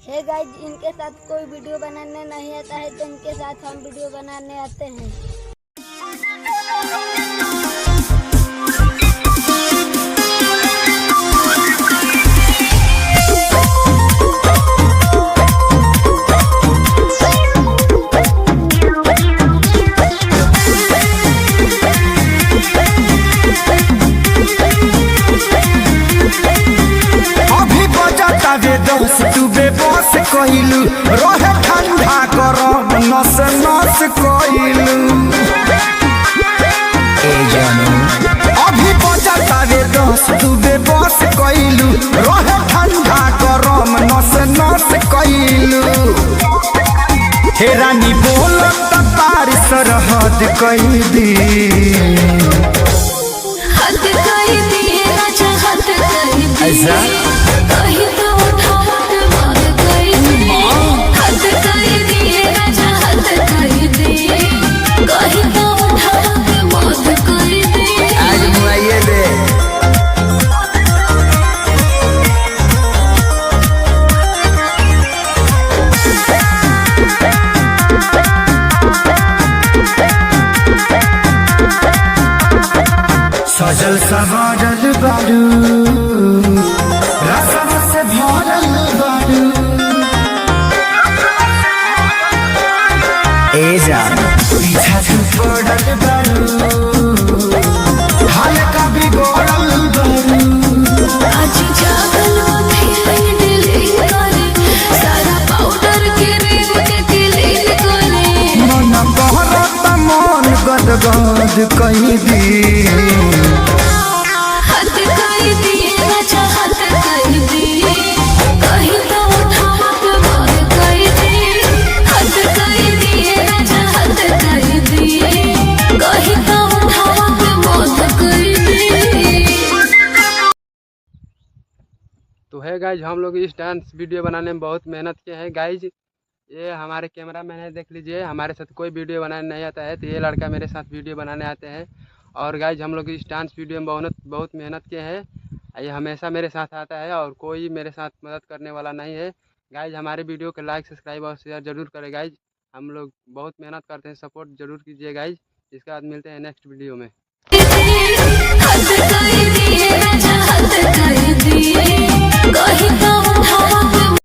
है गाइस, इनके साथ कोई वीडियो बनाने नहीं आता है तो इनके साथ हम वीडियो बनाने आते हैं। दोस्त तू बेबस कहिलू रहे ठंडा गरम नस नस कहिलू अभी बजता रे दोस्त तू बेबस कहिलू रहे ठंडा गरम नस नस कहिलू हे रानी बोलत तार सरहद कहि दी हद कहि दी राजा हद कहि दी ऐसा कहि तो सजल सवारल बारू रसम से भरल बारू ए जा पीछा से पड़ल बारू हल्का बिगड़ल बारू आज जागल फिर डिलीट करे सारा पाउडर के रिंग के क्लीन करे मन बहरत मन गदगद कहीं दी तो है गाइज, हम लोग इस डांस वीडियो बनाने में बहुत मेहनत किए हैं गाइज। ये हमारे कैमरा मैन है, देख लीजिए, हमारे साथ कोई वीडियो बनाने नहीं आता है तो ये लड़का मेरे साथ वीडियो बनाने आते हैं। और गाइज हम लोग इस डांस वीडियो में बहुत मेहनत किए हैं। ये हमेशा मेरे साथ आता है और कोई मेरे साथ मदद करने वाला नहीं है। गाइज हमारे वीडियो को लाइक सब्सक्राइब और शेयर जरूर करें गाइज। हम लोग बहुत मेहनत करते हैं, सपोर्ट जरूर कीजिए गाइज। इसके बाद मिलते हैं नेक्स्ट वीडियो में।